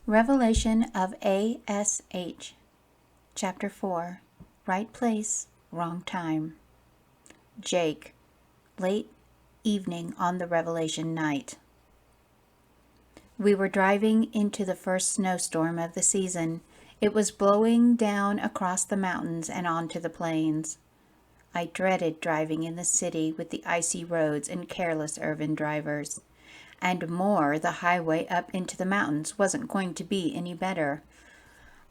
Revelation of A.S.H. Chapter 4. Right place, wrong time. Jake. Late evening on the Revelation night. We were driving into the first snowstorm of the season. It was blowing down across the mountains and onto the plains. I dreaded driving in the city with the icy roads and careless urban drivers. And more, the highway up into the mountains wasn't going to be any better.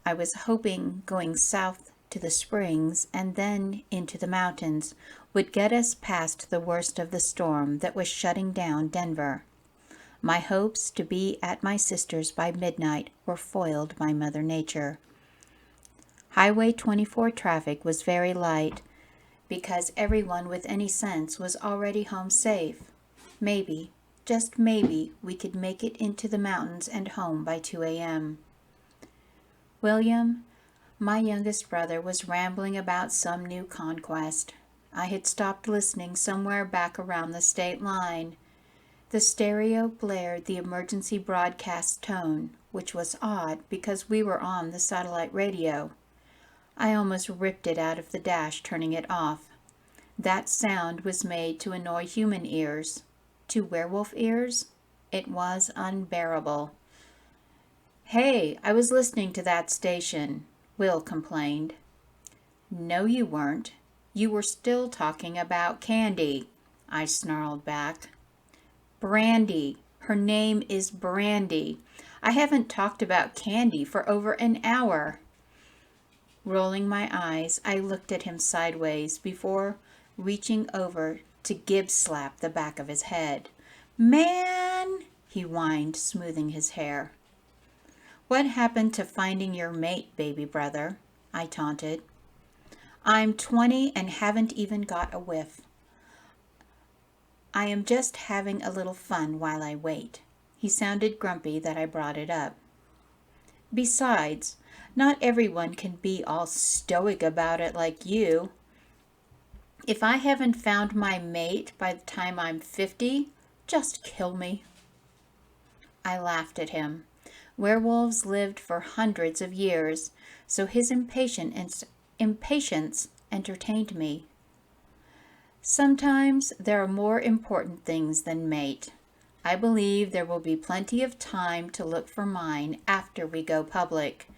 I was hoping going south to the springs and then into the mountains would get us past the worst of the storm that was shutting down Denver. My hopes to be at my sister's by midnight were foiled by Mother Nature. Highway 24 traffic was very light because everyone with any sense was already home safe. Maybe, just maybe, we could make it into the mountains and home by 2 a.m. William, my youngest brother, was rambling about some new conquest. I had stopped listening somewhere back around the state line. The stereo blared the emergency broadcast tone, which was odd because we were on the satellite radio. I almost ripped it out of the dash, turning it off. That sound was made to annoy human ears. To werewolf ears, it was unbearable. "Hey, I was listening to that station," Will complained. "No, you weren't. You were still talking about Candy," I snarled back. "Brandy. Her name is Brandy. I haven't talked about Candy for over an hour." Rolling my eyes, I looked at him sideways before reaching over to gib-slap the back of his head. "Man!" he whined, smoothing his hair. "What happened to finding your mate, baby brother?" I taunted. "I'm 20 and haven't even got a whiff. I am just having a little fun while I wait." He sounded grumpy that I brought it up. "Besides, not everyone can be all stoic about it like you. If I haven't found my mate by the time I'm 50, just kill me." I laughed at him. Werewolves lived for hundreds of years, so his impatience entertained me. Sometimes there are more important things than mate. I believe there will be plenty of time to look for mine after we go public,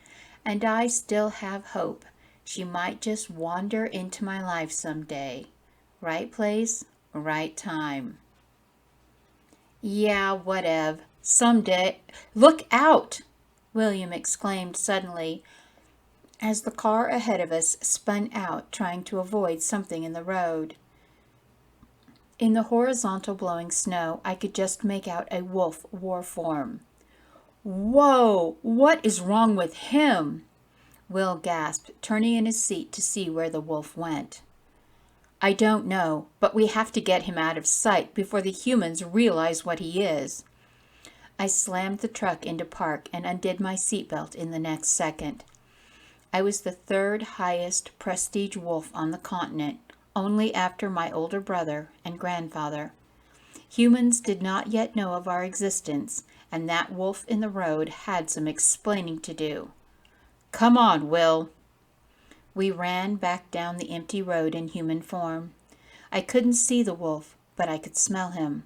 and I still have hope she might just wander into my life someday. Right place, right time. "Yeah, whatev. Someday. Look out!" William exclaimed suddenly as the car ahead of us spun out, trying to avoid something in the road. In the horizontal blowing snow, I could just make out a wolf war form. "Whoa! What is wrong with him?" Will gasped, turning in his seat to see where the wolf went. "I don't know, but we have to get him out of sight before the humans realize what he is." I slammed the truck into park and undid my seatbelt in the next second. I was the third highest prestige wolf on the continent, only after my older brother and grandfather. Humans did not yet know of our existence, and that wolf in the road had some explaining to do. "Come on, Will." We ran back down the empty road in human form. I couldn't see the wolf, but I could smell him.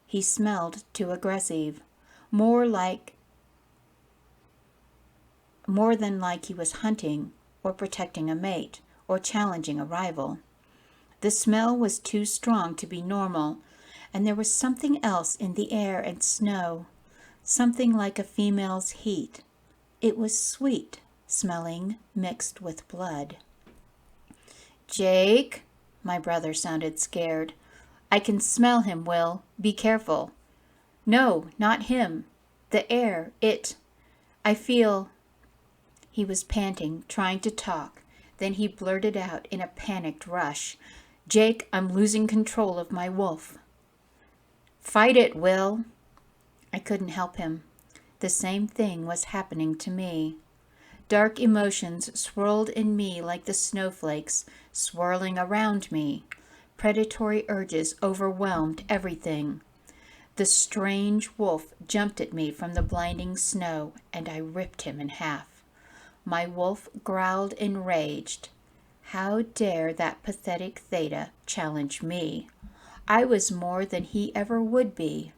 He smelled too aggressive, more than like he was hunting or protecting a mate or challenging a rival. The smell was too strong to be normal, and there was something else in the air and snow, something like a female's heat. It was sweet smelling, mixed with blood. "Jake," my brother sounded scared. "I can smell him, Will. Be careful." "No, not him. The air, I feel..." He was panting, trying to talk. Then he blurted out in a panicked rush, "Jake, I'm losing control of my wolf." "Fight it, Will." I couldn't help him. The same thing was happening to me. Dark emotions swirled in me like the snowflakes swirling around me. Predatory urges overwhelmed everything. The strange wolf jumped at me from the blinding snow, and I ripped him in half. My wolf growled enraged. How dare that pathetic Theta challenge me? I was more than he ever would be.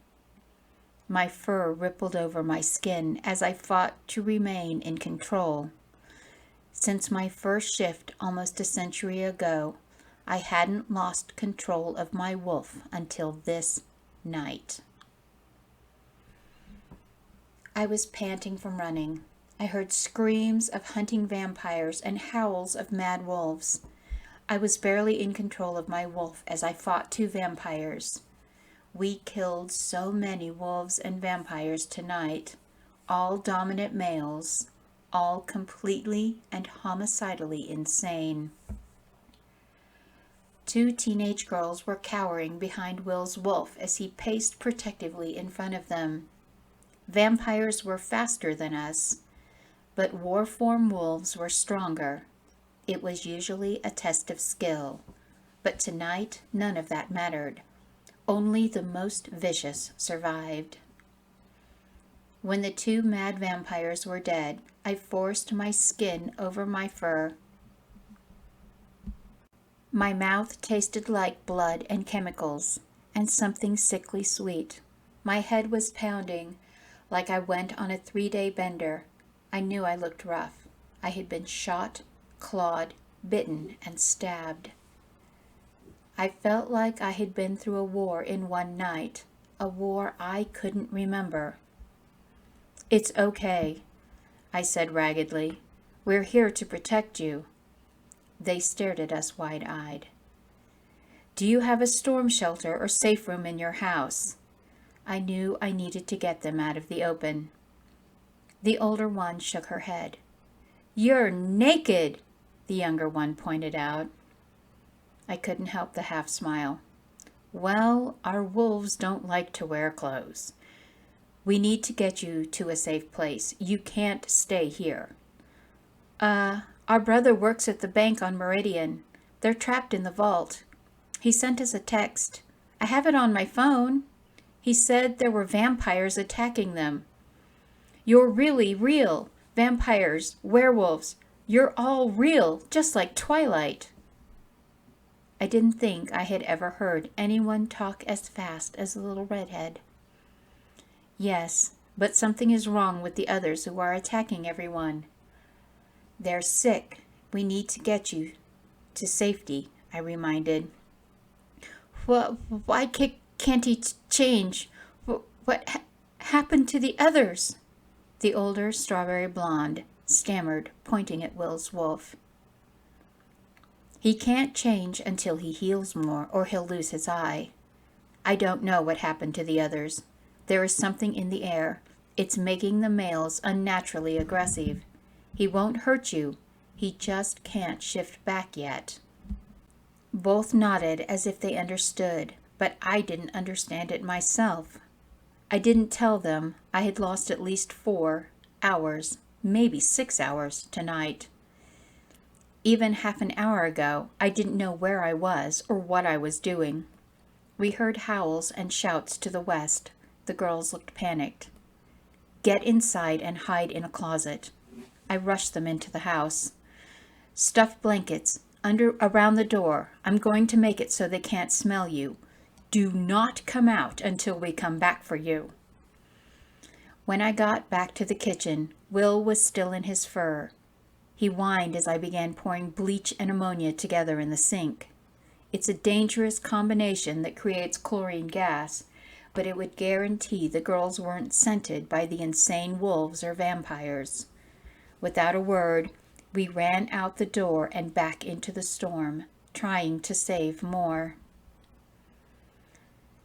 My fur rippled over my skin as I fought to remain in control. Since my first shift almost a century ago, I hadn't lost control of my wolf until this night. I was panting from running. I heard screams of hunting vampires and howls of mad wolves. I was barely in control of my wolf as I fought 2 vampires. We killed so many wolves and vampires tonight, all dominant males, all completely and homicidally insane. 2 teenage girls were cowering behind Will's wolf as he paced protectively in front of them. Vampires were faster than us, but war-form wolves were stronger. It was usually a test of skill, but tonight none of that mattered. Only the most vicious survived. When the 2 mad vampires were dead, I forced my skin over my fur. My mouth tasted like blood and chemicals, and something sickly sweet. My head was pounding, like I went on a 3-day bender. I knew I looked rough. I had been shot, clawed, bitten, and stabbed. I felt like I had been through a war in one night, a war I couldn't remember. "It's okay," I said raggedly. "We're here to protect you." They stared at us wide-eyed. "Do you have a storm shelter or safe room in your house?" I knew I needed to get them out of the open. The older one shook her head. "You're naked," the younger one pointed out. I couldn't help the half-smile. "Well, our wolves don't like to wear clothes. We need to get you to a safe place. You can't stay here." Our brother works at the bank on Meridian. They're trapped in the vault. He sent us a text. I have it on my phone. He said there were vampires attacking them. You're really real. Vampires, werewolves. You're all real, just like Twilight. I didn't think I had ever heard anyone talk as fast as the little redhead. "Yes, but something is wrong with the others who are attacking everyone. They're sick. We need to get you to safety," I reminded. Why can't he change? What happened to the others?" The older strawberry blonde stammered, pointing at Will's wolf. "He can't change until he heals more, or he'll lose his eye. I don't know what happened to the others. There is something in the air. It's making the males unnaturally aggressive. He won't hurt you. He just can't shift back yet." Both nodded as if they understood, but I didn't understand it myself. I didn't tell them I had lost at least 4 hours, maybe 6 hours tonight. Even half an hour ago, I didn't know where I was or what I was doing. We heard howls and shouts to the west. The girls looked panicked. "Get inside and hide in a closet." I rushed them into the house. "Stuff blankets around the door. I'm going to make it so they can't smell you. Do not come out until we come back for you." When I got back to the kitchen, Will was still in his fur. He whined as I began pouring bleach and ammonia together in the sink. It's a dangerous combination that creates chlorine gas, but it would guarantee the girls weren't scented by the insane wolves or vampires. Without a word, we ran out the door and back into the storm, trying to save more.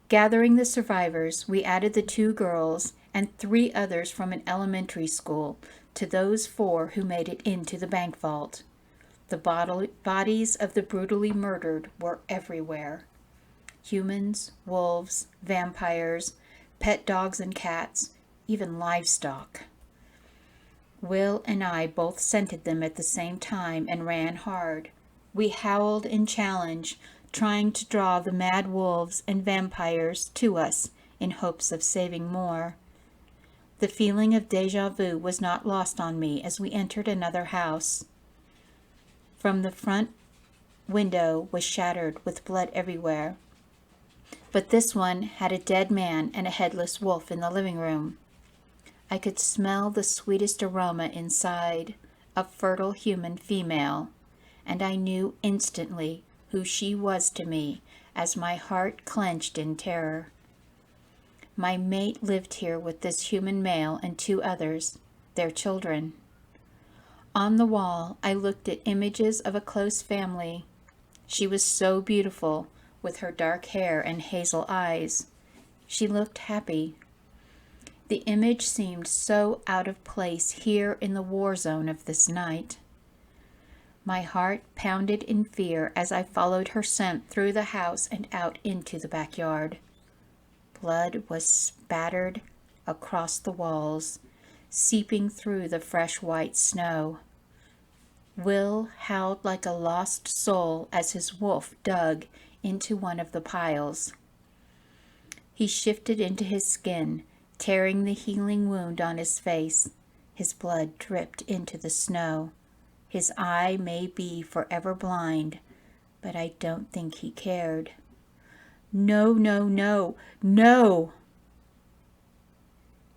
Gathering the survivors, we added the 2 girls and 3 others from an elementary school to those 4 who made it into the bank vault. The bodies of the brutally murdered were everywhere. Humans, wolves, vampires, pet dogs and cats, even livestock. Will and I both scented them at the same time and ran hard. We howled in challenge, trying to draw the mad wolves and vampires to us in hopes of saving more. The feeling of déjà vu was not lost on me as we entered another house. From the front window was shattered with blood everywhere, but this one had a dead man and a headless wolf in the living room. I could smell the sweetest aroma inside, a fertile human female, and I knew instantly who she was to me as my heart clenched in terror. My mate lived here with this human male and 2 others, their children. On the wall, I looked at images of a close family. She was so beautiful, with her dark hair and hazel eyes. She looked happy. The image seemed so out of place here in the war zone of this night. My heart pounded in fear as I followed her scent through the house and out into the backyard. Blood was spattered across the walls, seeping through the fresh white snow. Will howled like a lost soul as his wolf dug into one of the piles. He shifted into his skin, tearing the healing wound on his face. His blood dripped into the snow. His eye may be forever blind, but I don't think he cared. No, no, no, no!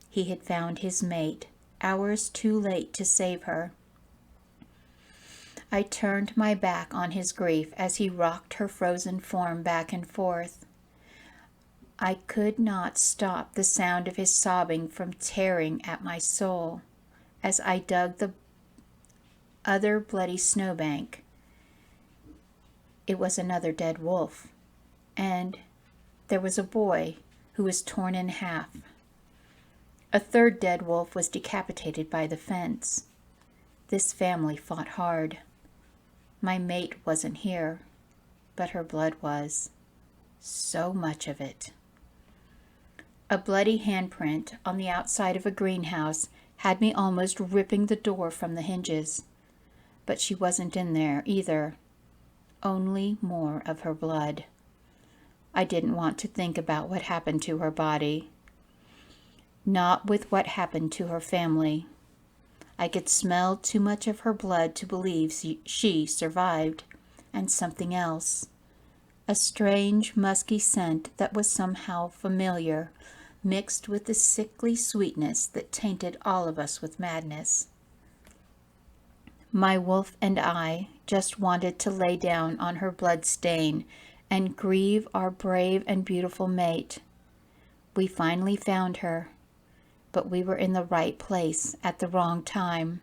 He had found his mate, hours too late to save her. I turned my back on his grief as he rocked her frozen form back and forth. I could not stop the sound of his sobbing from tearing at my soul as I dug the other bloody snowbank. It was another dead wolf, and there was a boy who was torn in half. A 3rd dead wolf was decapitated by the fence. This family fought hard. My mate wasn't here, but her blood was. So much of it. A bloody handprint on the outside of a greenhouse had me almost ripping the door from the hinges. But she wasn't in there either. Only more of her blood. I didn't want to think about what happened to her body. Not with what happened to her family. I could smell too much of her blood to believe she survived, and something else. A strange, musky scent that was somehow familiar, mixed with the sickly sweetness that tainted all of us with madness. My wolf and I just wanted to lay down on her blood stain and grieve our brave and beautiful mate. We finally found her, but we were in the right place at the wrong time.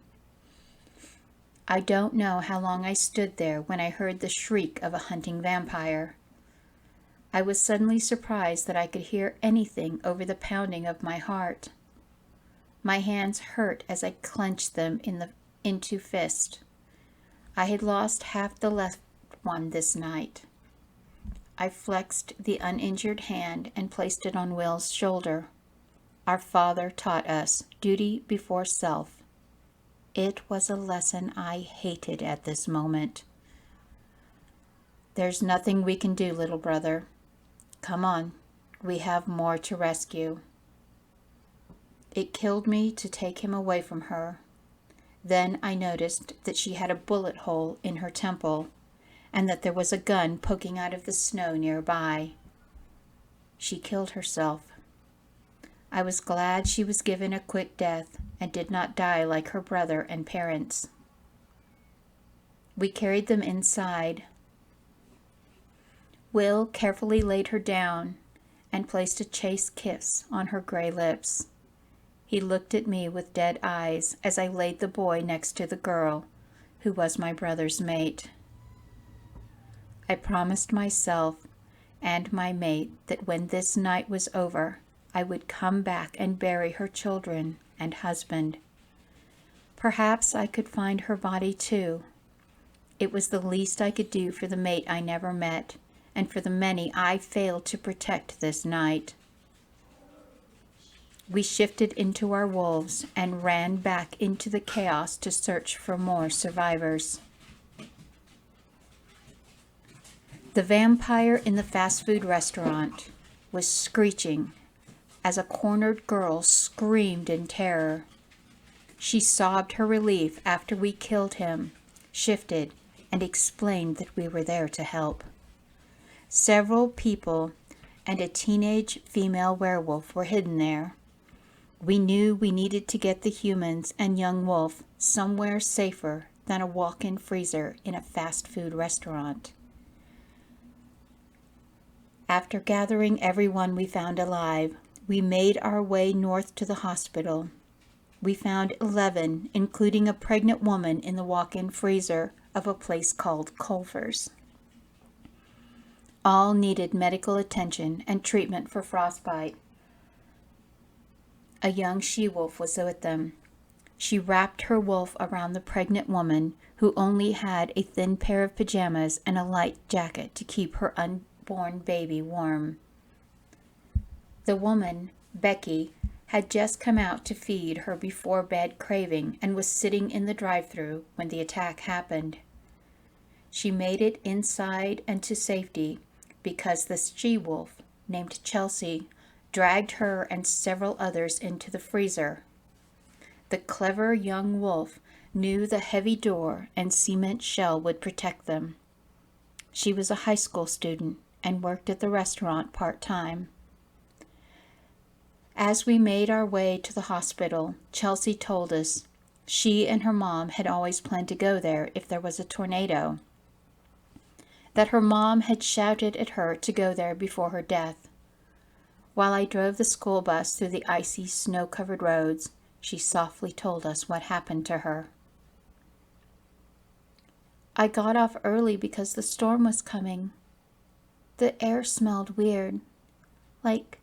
I don't know how long I stood there when I heard the shriek of a hunting vampire. I was suddenly surprised that I could hear anything over the pounding of my heart. My hands hurt as I clenched them into fist. I had lost half the left one this night. I flexed the uninjured hand and placed it on Will's shoulder. Our father taught us duty before self. It was a lesson I hated at this moment. There's nothing we can do, little brother. Come on, we have more to rescue. It killed me to take him away from her. Then I noticed that she had a bullet hole in her temple, and that there was a gun poking out of the snow nearby. She killed herself. I was glad she was given a quick death and did not die like her brother and parents. We carried them inside. Will carefully laid her down and placed a chaste kiss on her gray lips. He looked at me with dead eyes as I laid the boy next to the girl, who was my brother's mate. I promised myself and my mate that when this night was over, I would come back and bury her children and husband. Perhaps I could find her body too. It was the least I could do for the mate I never met, and for the many I failed to protect this night. We shifted into our wolves and ran back into the chaos to search for more survivors. The vampire in the fast food restaurant was screeching, as a cornered girl screamed in terror. She sobbed her relief after we killed him, shifted, and explained that we were there to help. Several people and a teenage female werewolf were hidden there. We knew we needed to get the humans and young wolf somewhere safer than a walk-in freezer in a fast food restaurant. After gathering everyone we found alive, we made our way north to the hospital. We found 11, including a pregnant woman, in the walk-in freezer of a place called Culver's. All needed medical attention and treatment for frostbite. A young she-wolf was with them. She wrapped her wolf around the pregnant woman, who only had a thin pair of pajamas and a light jacket to keep her unborn baby warm. The woman, Becky, had just come out to feed her before-bed craving and was sitting in the drive-thru when the attack happened. She made it inside and to safety because the she-wolf, named Chelsea, dragged her and several others into the freezer. The clever young wolf knew the heavy door and cement shell would protect them. She was a high school student and worked at the restaurant part-time. As we made our way to the hospital, Chelsea told us she and her mom had always planned to go there if there was a tornado, that her mom had shouted at her to go there before her death. While I drove the school bus through the icy, snow-covered roads, she softly told us what happened to her. I got off early because the storm was coming. The air smelled weird, like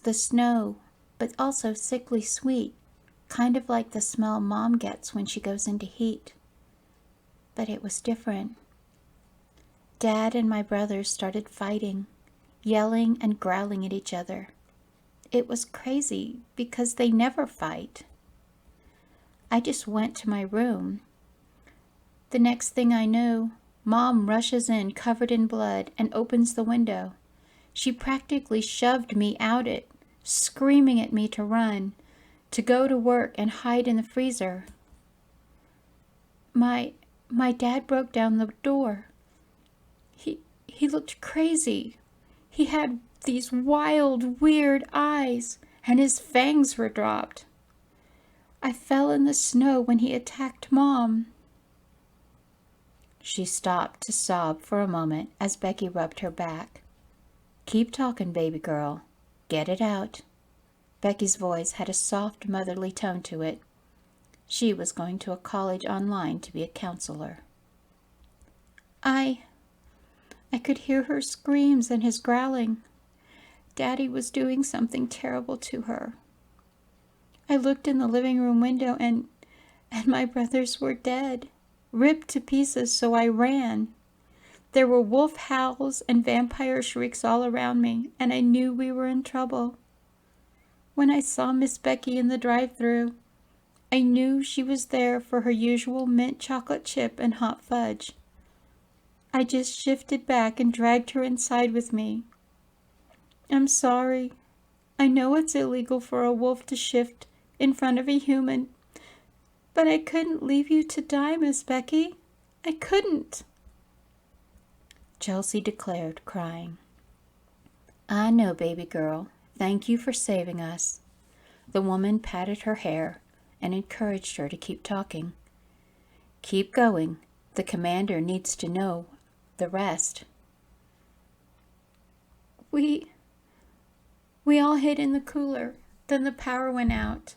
the snow, but also sickly sweet, kind of like the smell Mom gets when she goes into heat. But it was different. Dad and my brothers started fighting, yelling and growling at each other. It was crazy because they never fight. I just went to my room. The next thing I know, Mom rushes in covered in blood and opens the window. She practically shoved me out it, screaming at me to run, to go to work and hide in the freezer. My dad broke down the door. He looked crazy. He had these wild, weird eyes, and his fangs were dropped. I fell in the snow when he attacked Mom. She stopped to sob for a moment as Becky rubbed her back. Keep talking, baby girl. Get it out. Becky's voice had a soft, motherly tone to it. She was going to a college online to be a counselor. I could hear her screams and his growling. Daddy was doing something terrible to her. I looked in the living room window and my brothers were dead, ripped to pieces, so I ran. There were wolf howls and vampire shrieks all around me, and I knew we were in trouble. When I saw Miss Becky in the drive-thru, I knew she was there for her usual mint chocolate chip and hot fudge. I just shifted back and dragged her inside with me. I'm sorry. I know it's illegal for a wolf to shift in front of a human, but I couldn't leave you to die, Miss Becky. I couldn't. Chelsea declared, crying. I know, baby girl. Thank you for saving us. The woman patted her hair and encouraged her to keep talking. Keep going. The commander needs to know the rest. We all hid in the cooler. Then the power went out.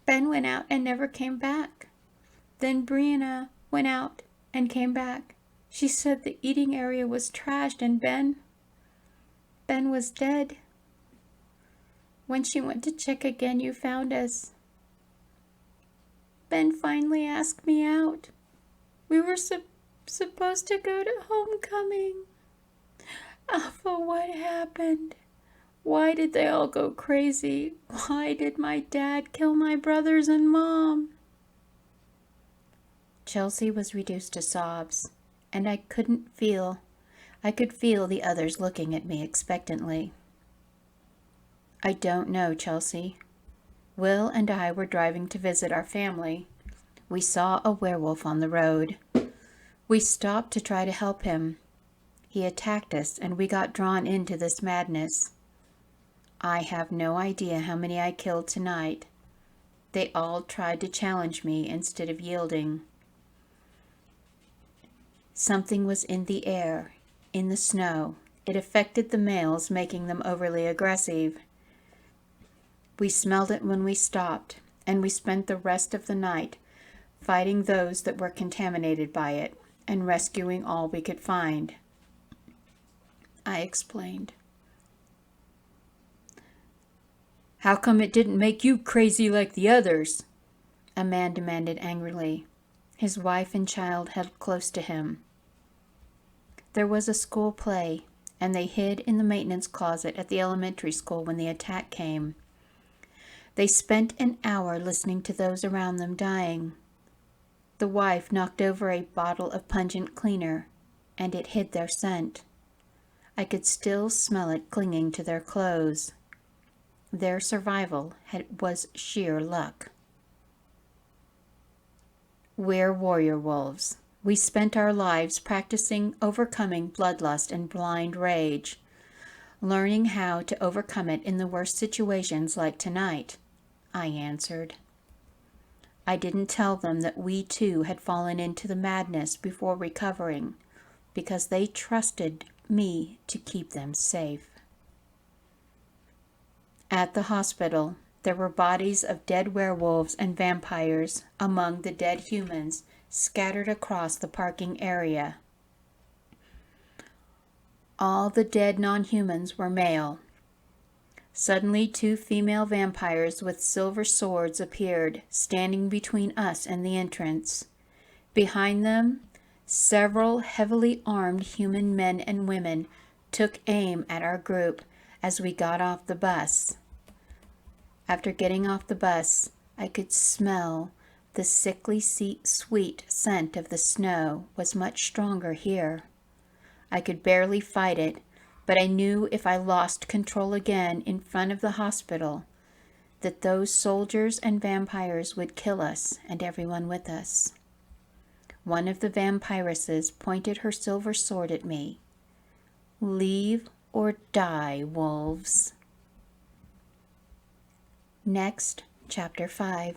Ben went out and never came back. Then Brianna went out and came back. She said the eating area was trashed and Ben was dead. When she went to check again, you found us. Ben finally asked me out. We were supposed to go to homecoming. Alpha, what happened? Why did they all go crazy? Why did my dad kill my brothers and Mom? Chelsea was reduced to sobs, and I could feel the others looking at me expectantly. I don't know, Chelsea. Will and I were driving to visit our family. We saw a werewolf on the road. We stopped to try to help him. He attacked us, and we got drawn into this madness. I have no idea how many I killed tonight. They all tried to challenge me instead of yielding. Something was in the air, in the snow. It affected the males, making them overly aggressive. We smelled it when we stopped, and we spent the rest of the night fighting those that were contaminated by it and rescuing all we could find. I explained. How come it didn't make you crazy like the others? A man demanded angrily. His wife and child held close to him. There was a school play, and they hid in the maintenance closet at the elementary school when the attack came. They spent an hour listening to those around them dying. The wife knocked over a bottle of pungent cleaner, and it hid their scent. I could still smell it clinging to their clothes. Their survival was sheer luck. We're warrior wolves. We spent our lives practicing overcoming bloodlust and blind rage, learning how to overcome it in the worst situations like tonight, I answered. I didn't tell them that we too had fallen into the madness before recovering, because they trusted me to keep them safe. At the hospital, there were bodies of dead werewolves and vampires among the dead humans scattered across the parking area. All the dead nonhumans were male. Suddenly, 2 female vampires with silver swords appeared, standing between us and the entrance. Behind them, several heavily armed human men and women took aim at our group as we got off the bus. After getting off the bus, I could smell the sickly sweet scent of the snow was much stronger here. I could barely fight it, but I knew if I lost control again in front of the hospital, that those soldiers and vampires would kill us and everyone with us. One of the vampiresses pointed her silver sword at me. Leave or die, wolves. Next, Chapter 5.